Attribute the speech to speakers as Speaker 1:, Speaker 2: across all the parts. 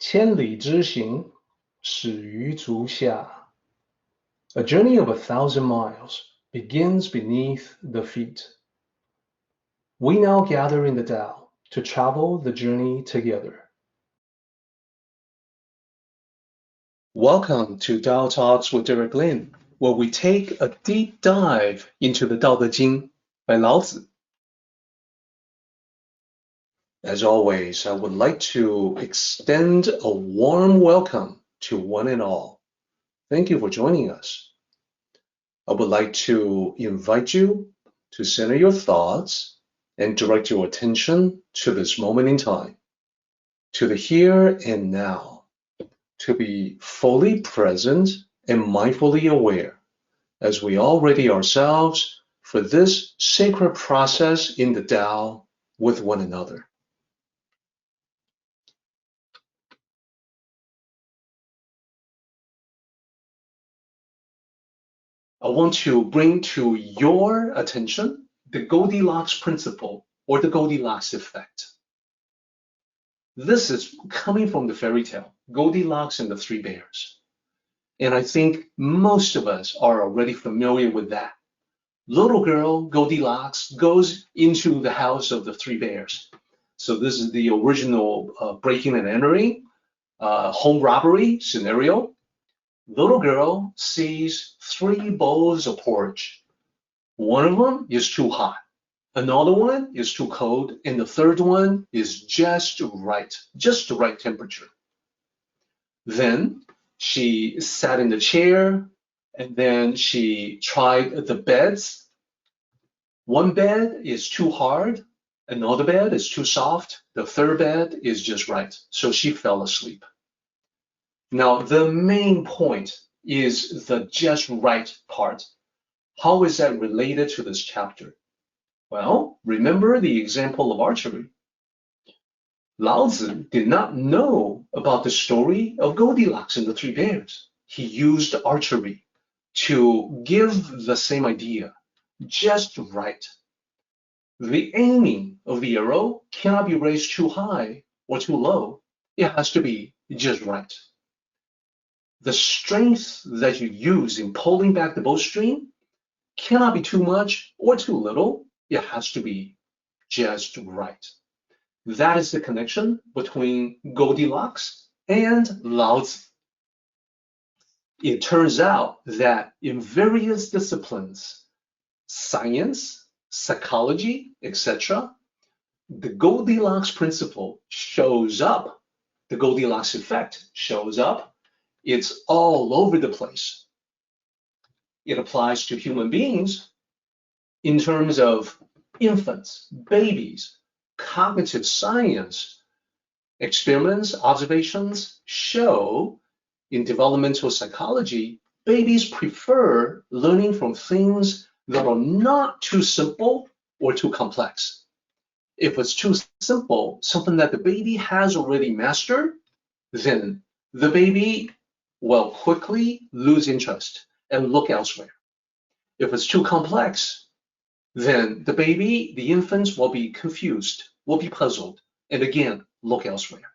Speaker 1: 千里之行，始于足下。A journey of 1,000 miles begins beneath the feet. We now gather in the Tao to travel the journey together. Welcome to Tao Talks with Derek Lin, where we take a deep dive into the Daodejing by Lao Tzu. As always, I would like to extend a warm welcome to one and all. Thank you for joining us. I would like to invite you to center your thoughts and direct your attention to this moment in time, to the here and now, to be fully present and mindfully aware as we all ready ourselves for this sacred process in the Tao with one another. I want to bring to your attention the Goldilocks Principle, or the Goldilocks effect. This is coming from the fairy tale, Goldilocks and the Three Bears. And I think most of us are already familiar with that. Little girl Goldilocks goes into the house of the Three Bears. So this is the original breaking and entering, home robbery scenario. Little girl sees 3 bowls of porridge. One of them is too hot, another one is too cold, and the third one is just the right temperature. Then she sat in the chair, and then she tried the beds. One bed is too hard, another bed is too soft, the third bed is just right. So she fell asleep. Now, the main point is the just right part. How is that related to this chapter? Well, remember the example of archery. Lao Tzu did not know about the story of Goldilocks and the Three Bears. He used archery to give the same idea, just right. The aiming of the arrow cannot be raised too high or too low. It has to be just right. The strength that you use in pulling back the bowstring cannot be too much or too little. It has to be just right. That is the connection between Goldilocks and Lao Tzu. It turns out that in various disciplines, science, psychology, etc., the Goldilocks principle shows up. The Goldilocks effect shows up. It's all over the place. It applies to human beings in terms of infants, babies, cognitive science. Experiments, observations show in developmental psychology, babies prefer learning from things that are not too simple or too complex. If it's too simple, something that the baby has already mastered, then the baby will quickly lose interest and look elsewhere. If it's too complex, then the infants will be confused, will be puzzled, and again, look elsewhere.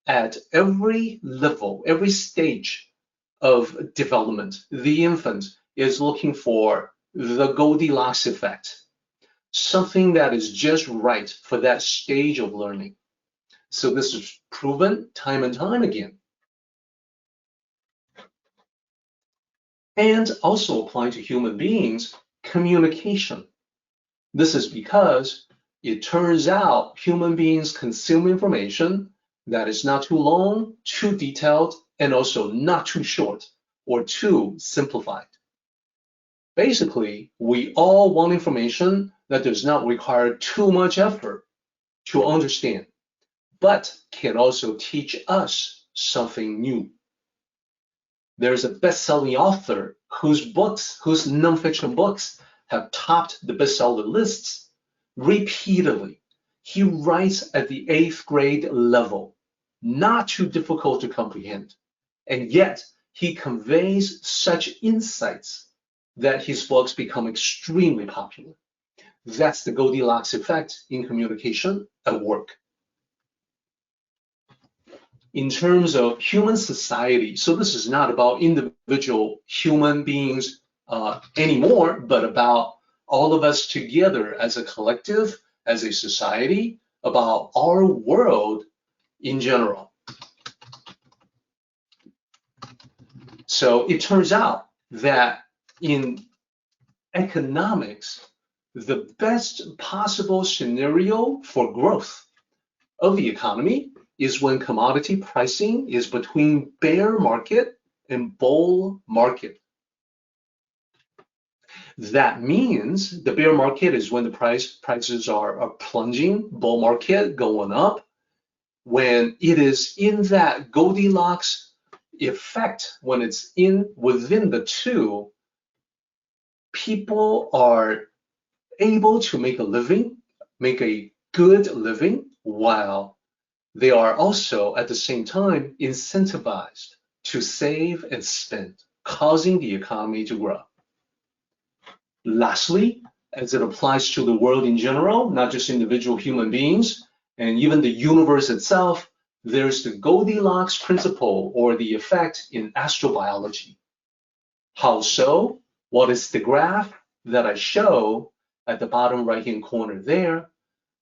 Speaker 1: At every level, every stage of development, the infant is looking for the Goldilocks effect, something that is just right for that stage of learning. So this is proven time and time again. And also applying to human beings, communication. This is because it turns out human beings consume information that is not too long, too detailed, and also not too short or too simplified. Basically, we all want information that does not require too much effort to understand, but can also teach us something new. There's a best-selling author whose nonfiction books have topped the bestseller lists repeatedly. He writes at the 8th grade level, not too difficult to comprehend, and yet he conveys such insights that his books become extremely popular. That's the Goldilocks effect in communication at work. in terms of human society. So this is not about individual human beings anymore, but about all of us together as a collective, as a society, about our world in general. So it turns out that in economics, the best possible scenario for growth of the economy is when commodity pricing is between bear market and bull market. That means the bear market is when the prices are plunging, bull market going up. When it is in that Goldilocks effect, when it's within the two, people are able to make a living, make a good living, while they are also at the same time incentivized to save and spend, causing the economy to grow. Lastly, as it applies to the world in general, not just individual human beings, and even the universe itself, there's the Goldilocks principle, or the effect, in astrobiology. How so? What is the graph that I show at the bottom right-hand corner there?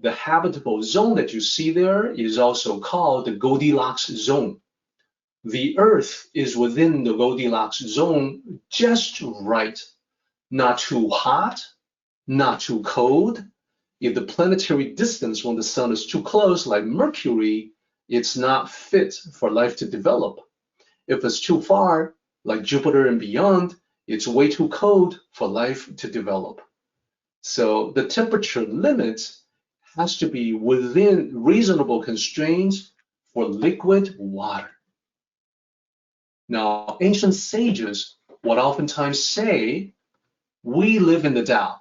Speaker 1: The habitable zone that you see there is also called the Goldilocks zone. The Earth is within the Goldilocks zone just right. Not too hot, not too cold. If the planetary distance when the sun is too close, like Mercury, it's not fit for life to develop. If it's too far, like Jupiter and beyond, it's way too cold for life to develop. So the temperature limit has to be within reasonable constraints for liquid water. Now, ancient sages would oftentimes say, we live in the Tao.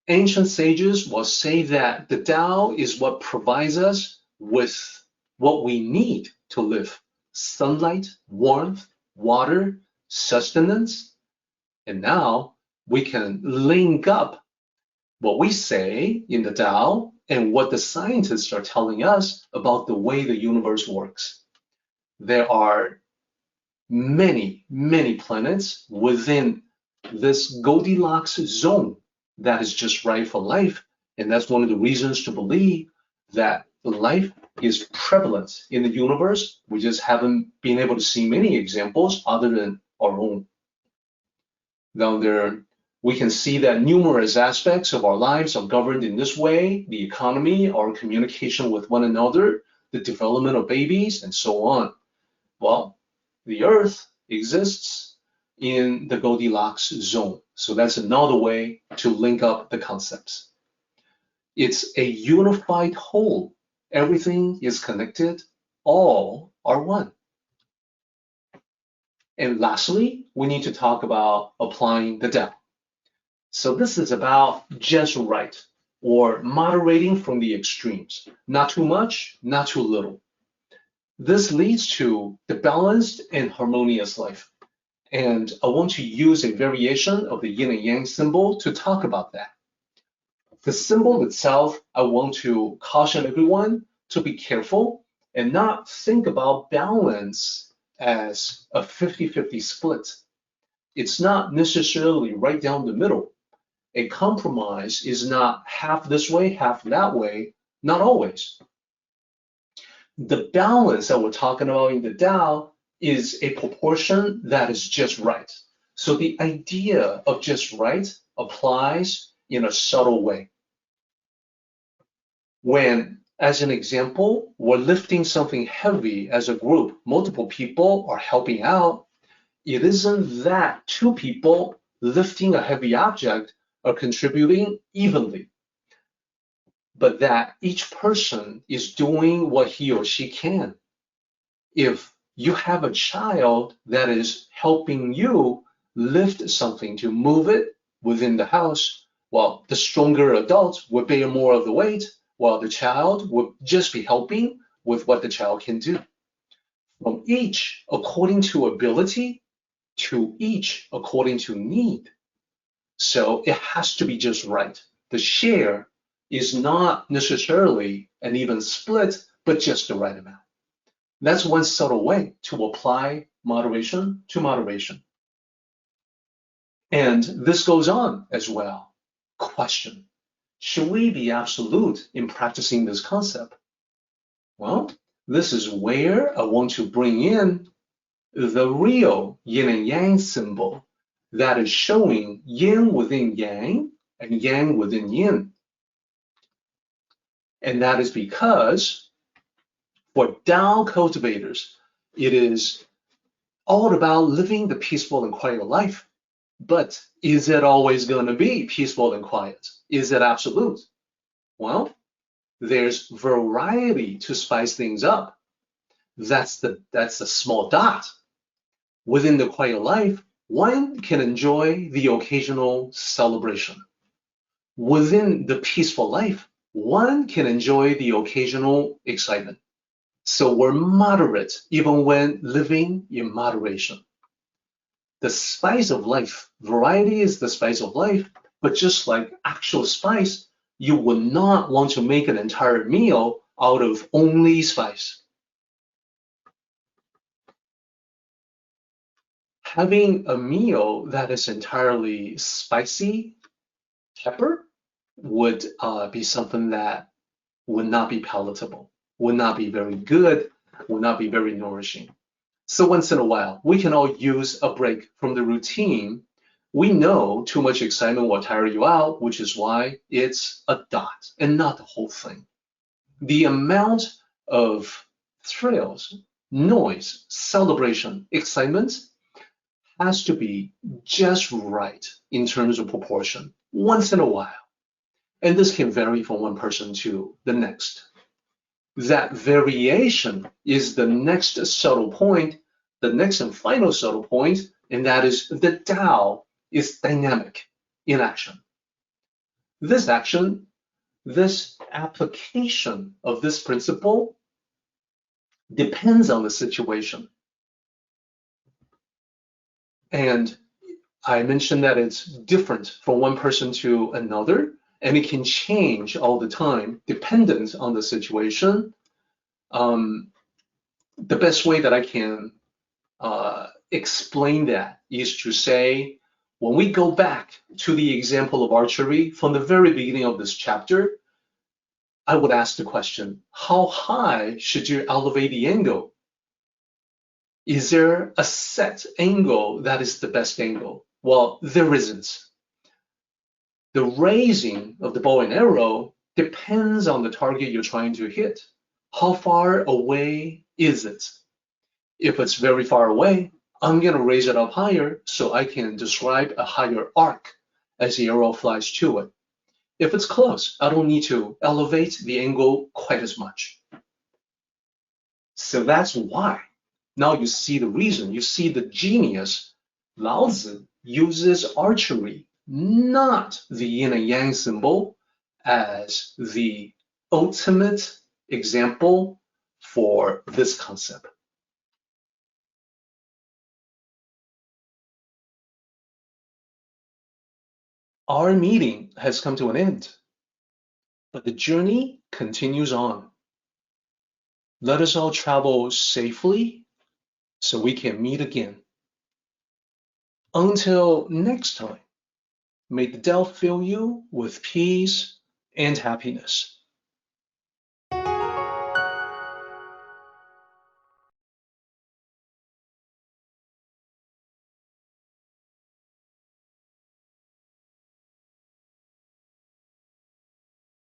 Speaker 1: Ancient sages will say that the Tao is what provides us with what we need to live: sunlight, warmth, water, sustenance. And now we can link up what we say in the Tao and what the scientists are telling us about the way the universe works. There are many, many planets within this Goldilocks zone that is just right for life. And that's one of the reasons to believe that life is prevalent in the universe. We just haven't been able to see many examples other than our own. Now we can see that numerous aspects of our lives are governed in this way: the economy, our communication with one another, the development of babies, and so on. Well, the Earth exists in the Goldilocks zone. So that's another way to link up the concepts. It's a unified whole. Everything is connected. All are one. And lastly, we need to talk about applying the Tao. So this is about just right, or moderating from the extremes. Not too much, not too little. This leads to the balanced and harmonious life. And I want to use a variation of the yin and yang symbol to talk about that. The symbol itself, I want to caution everyone to be careful and not think about balance as a 50-50 split. It's not necessarily right down the middle. A compromise is not half this way, half that way, not always. The balance that we're talking about in the Tao is a proportion that is just right. So the idea of just right applies in a subtle way. When, as an example, we're lifting something heavy as a group, multiple people are helping out, it isn't that two people lifting a heavy object are contributing evenly, but that each person is doing what he or she can. If you have a child that is helping you lift something to move it within the house, well, the stronger adult will bear more of the weight, while the child will just be helping with what the child can do. From each according to ability to each according to need. So it has to be just right. The share is not necessarily an even split, but just the right amount. That's one subtle way to apply moderation to moderation. And this goes on as well. Question: should we be absolute in practicing this concept? Well, this is where I want to bring in the real yin and yang symbol that is showing yin within yang and yang within yin. And that is because for Tao cultivators, it is all about living the peaceful and quiet life. But is it always going to be peaceful and quiet? Is it absolute? Well, there's variety to spice things up. That's the small dot. Within the quiet life, one can enjoy the occasional celebration. Within the peaceful life, one can enjoy the occasional excitement. So we're moderate even when living in moderation. The spice of life, variety is the spice of life, but just like actual spice, you would not want to make an entire meal out of only spice. Having a meal that is entirely spicy, pepper, would be something that would not be palatable, would not be very good, would not be very nourishing. So once in a while, we can all use a break from the routine. We know too much excitement will tire you out, which is why it's a dot and not the whole thing. The amount of thrills, noise, celebration, excitement has to be just right in terms of proportion, once in a while. And this can vary from one person to the next. That variation is the next subtle point, the next and final subtle point, and that is the Tao is dynamic in action. This action, this application of this principle depends on the situation. And I mentioned that it's different from one person to another, and it can change all the time, dependent on the situation. The best way that I can explain that is to say, when we go back to the example of archery from the very beginning of this chapter, I would ask the question, how high should you elevate the angle? Is there a set angle that is the best angle? Well, there isn't. The raising of the bow and arrow depends on the target you're trying to hit. How far away is it? If it's very far away, I'm going to raise it up higher so I can describe a higher arc as the arrow flies to it. If it's close, I don't need to elevate the angle quite as much. So that's why. Now you see the reason, you see the genius. Lao Tzu uses archery, not the yin and yang symbol, as the ultimate example for this concept. Our meeting has come to an end, but the journey continues on. Let us all travel safely so we can meet again. Until next time, may the Tao fill you with peace and happiness.